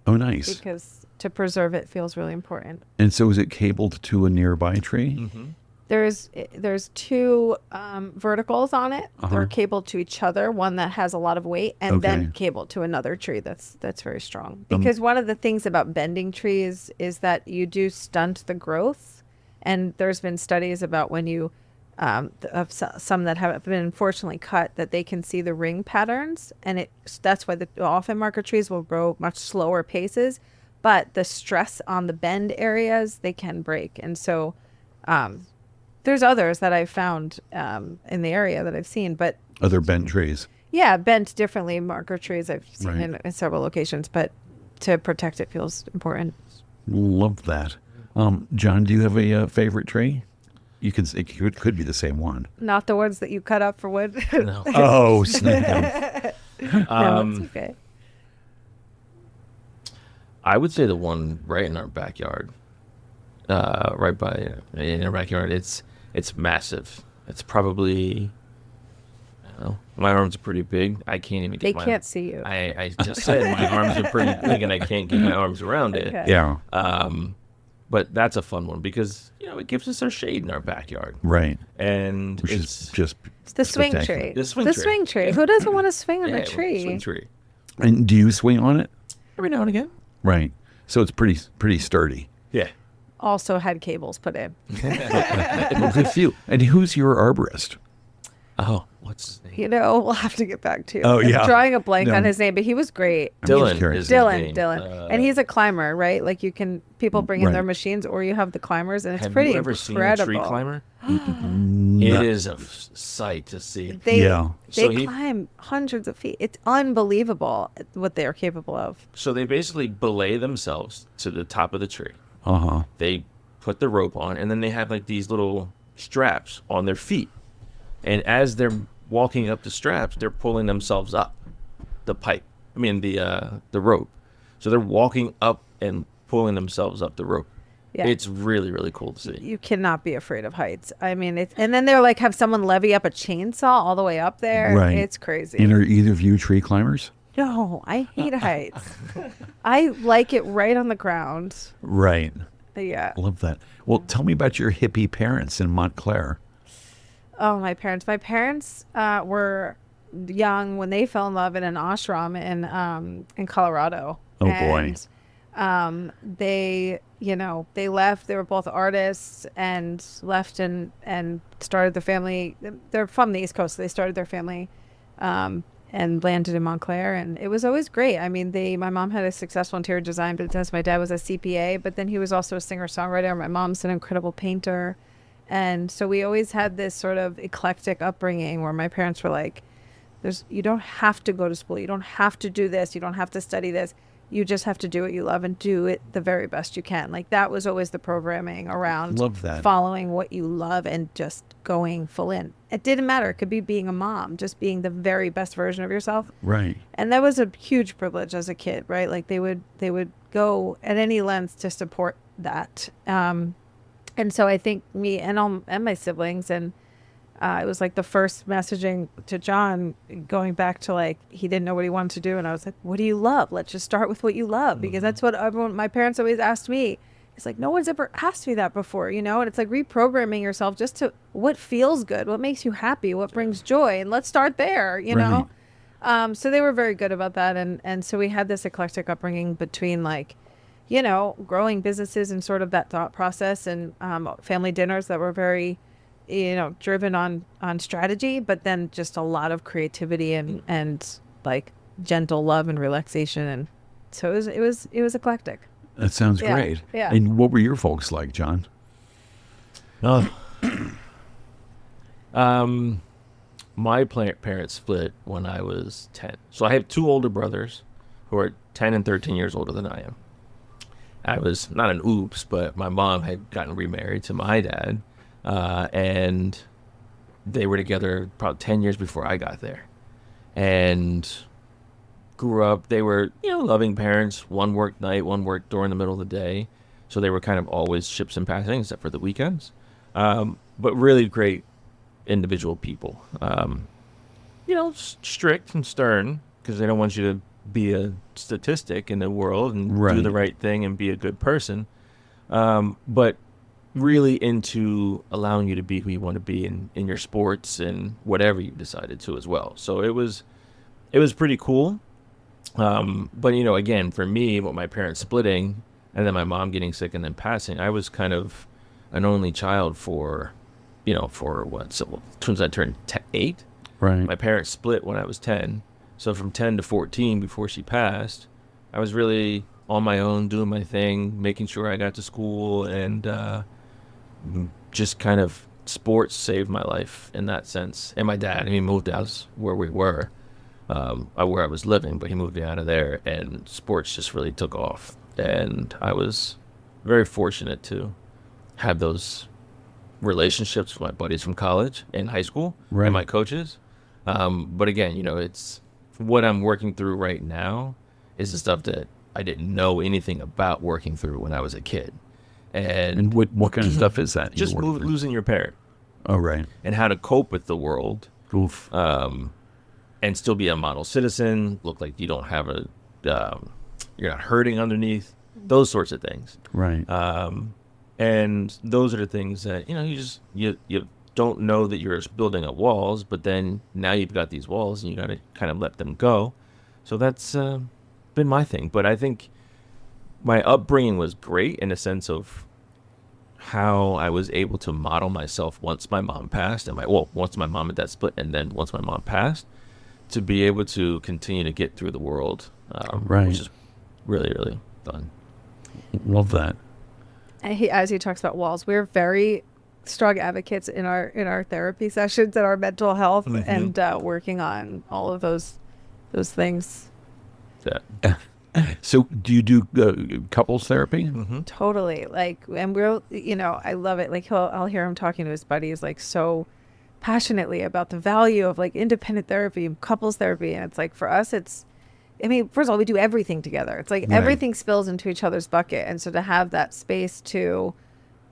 Oh, nice. Because to preserve it feels really important. And so is it cabled to a nearby tree? Mm-hmm. There's 2 verticals on it. They're cabled to each other, one that has a lot of weight, and then cabled to another tree that's very strong. Because one of the things about bending trees is that you do stunt the growth, and there's been studies about when you of some that have been unfortunately cut, that they can see the ring patterns, and that's why often marker trees will grow much slower paces, but the stress on the bend areas, they can break. And so there's others that I've found in the area that I've seen, but other bent trees. Yeah, bent differently. Marker trees I've seen in several locations, but to protect it feels important. Love that. John, do you have a favorite tree? It could be the same one. Not the ones that you cut up for wood. No. Oh, snap. No, it's okay. I would say the one right in our backyard, right by in our backyard. It's massive. It's probably, I don't know. My arms are pretty big. I can't even They get can't see you. I just said my arms are pretty big and I can't get my arms around it. Okay. Yeah. But that's a fun one because it gives us our shade in our backyard. Right. And Which is just It's the swing spectacular. tree. The swing tree. Who doesn't want to swing on Yeah, a tree? swing tree. And do you swing on it? Every now and again. Right. So it's pretty sturdy. Yeah. Also had cables put in. Well, good for you. And who's your arborist? Oh, what's his name? We'll have to get back to. Oh, I'm yeah. drawing a blank No. on his name, but he was great. I'm just Dylan curious. is his name. Dylan, and he's a climber, right? Like people bring in Right. their machines, or you have the climbers, and it's Have pretty you ever incredible. seen a tree climber? No. It is a sight to see. They Yeah. So they climb hundreds of feet. It's unbelievable what they are capable of. So they basically belay themselves to the top of the tree. Uh-huh. They put the rope on, and then they have like these little straps on their feet. And as they're walking up the straps, they're pulling themselves up the pipe. I mean the rope. So they're walking up and pulling themselves up the rope. Yeah. It's really, really cool to see. You cannot be afraid of heights. I mean, and then they're like have someone levy up a chainsaw all the way up there. Right. It's crazy. And are either of you tree climbers? No, I hate heights. I like it right on the ground. Right. Yeah. Love that. Well, tell me about your hippie parents in Montclair. Oh, my parents. My parents were young when they fell in love in an ashram in Colorado. Oh, boy. And they left. They were both artists and left and started their family. They're from the East Coast, so they started their family and landed in Montclair. And it was always great. I mean, my mom had a successful interior design business. My dad was a CPA, but then he was also a singer-songwriter. My mom's an incredible painter. And so we always had this sort of eclectic upbringing where my parents were like, you don't have to go to school. You don't have to do this. You don't have to study this. You just have to do what you love and do it the very best you can. Like that was always the programming around Love that. following what you love and just going full in. It didn't matter. It could be being a mom, just being the very best version of yourself. Right. And that was a huge privilege as a kid, right? Like they would go at any length to support that. And so I think me and my siblings, and it was like the first messaging to Jon going back to like, he didn't know what he wanted to do. And I was like, what do you love? Let's just start with what you love. Because that's what my parents always asked me. It's like, no one's ever asked me that before, And it's like reprogramming yourself just to what feels good, what makes you happy, what brings joy. And let's start there, know? So they were very good about that. And so we had this eclectic upbringing between like, growing businesses and sort of that thought process and family dinners that were very, driven on strategy, but then just a lot of creativity and like gentle love and relaxation. And so it was eclectic. That sounds Yeah, great. yeah. And what were your folks like, Jon? Oh. My parents split when I was 10. So I have two older brothers who are 10 and 13 years older than I am. I was not an oops, but my mom had gotten remarried to my dad. And they were together probably 10 years before I got there. And grew up, they were, loving parents. One worked night, one worked during the middle of the day. So they were kind of always ships in passing, except for the weekends. But really great individual people. Strict and stern, because they don't want you to be a statistic in the world and do Right. the right thing and be a good person. But really into allowing you to be who you want to be in your sports and whatever you decided to as well. So it was pretty cool. But again, for me, with my parents splitting and then my mom getting sick and then passing, I was kind of an only child for what? So since I turned 8, Right. my parents split when I was 10. So from 10 to 14 before she passed, I was really on my own, doing my thing, making sure I got to school, and just kind of sports saved my life in that sense. And my dad, moved out where we were, where I was living, but he moved me out of there, and sports just really took off. And I was very fortunate to have those relationships with my buddies from college and high school Right. and my coaches. But again, it's what I'm working through right now is the stuff that I didn't know anything about working through when I was a kid. And what kind of stuff is that? Just you work through? losing your parent Oh, right. and how to cope with the world. Oof. And still be a model citizen, look like you don't have you're not hurting underneath, those sorts of things. Right. And those are the things that, you don't know that you're building up walls, but then now you've got these walls and you got to kind of let them go. So that's been my thing. But I think my upbringing was great in a sense of how I was able to model myself once my mom passed once my mom and dad split, and then once my mom passed, to be able to continue to get through the world, Right. which is really, really fun. Love that. And as he talks about walls, we're very strong advocates in our therapy sessions and our mental health and working on all of those things. Yeah. So do you do couples therapy? Totally. And we're, I love it. I'll hear him talking to his buddies so passionately about the value of independent therapy and couples therapy. And it's for us, first of all, we do everything together. It's Right. everything spills into each other's bucket. And so to have that space to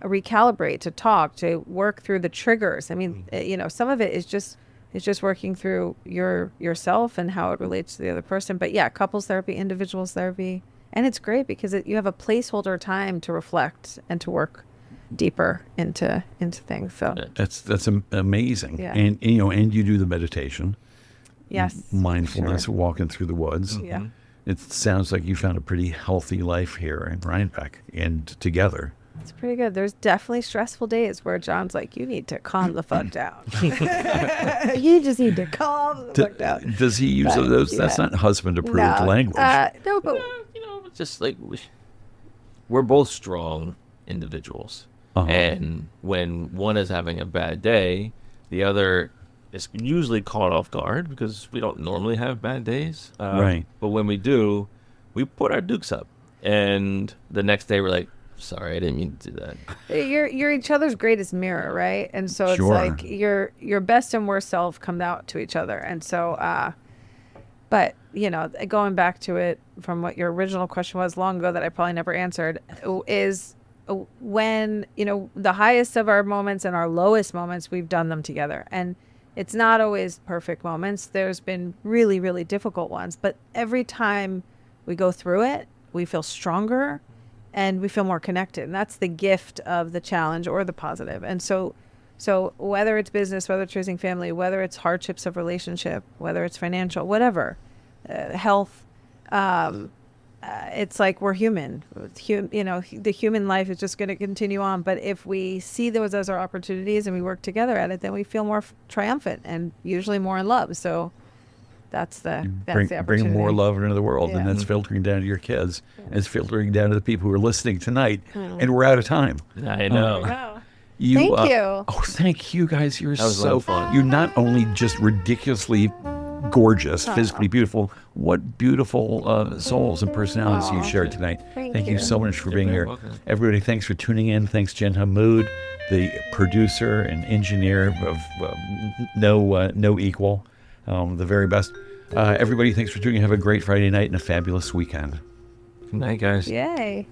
recalibrate, to talk, to work through the triggers. Some of it is just working through yourself and how it relates to the other person. But yeah, couples therapy, individuals therapy. And it's great because you have a placeholder time to reflect and to work deeper into things. So That's amazing. Yeah. And and you do the meditation, yes, mindfulness, sure. walking through the woods. Yeah. It sounds like you found a pretty healthy life here in Rhinebeck and together. It's pretty good. There's definitely stressful days where John's like, you need to calm the fuck down. You just need to calm the fuck down. Does he use But, those? yeah. That's not husband-approved No, language. no, but It's just we're both strong individuals. Uh-huh. And when one is having a bad day, the other is usually caught off guard because we don't normally have bad days. Right. But when we do, we put our dukes up. And the next day we're like, sorry, I didn't mean to do that. you're each other's greatest mirror, right? And so it's Sure. your best and worst self come out to each other. And so but going back to it from what your original question was long ago that I probably never answered, is when the highest of our moments and our lowest moments, we've done them together. And it's not always perfect moments. There's been really, really difficult ones, but every time we go through it, we feel stronger and we feel more connected. And that's the gift of the challenge or the positive. And so whether it's business, whether it's raising family, whether it's hardships of relationship, whether it's financial, whatever, health, it's we're human. The human life is just going to continue on. But if we see those as our opportunities and we work together at it, then we feel more triumphant and usually more in love. So that's the opportunity. Bring more love into the world, and Yeah. that's filtering down to your kids. And it's filtering down to the people who are listening tonight. And we're out of time. I know. Wow. You, Thank you. Oh, thank you guys. You're That was a lot so of fun. You're not only just ridiculously gorgeous, physically beautiful. What beautiful souls and personalities you shared tonight. Thank you you. so much for You're being very here. welcome. Everybody, thanks for tuning in. Thanks, Jen Hammoud, the producer and engineer of no equal. The very best. Everybody, thanks for tuning in. Have a great Friday night and a fabulous weekend. Good night, guys. Yay.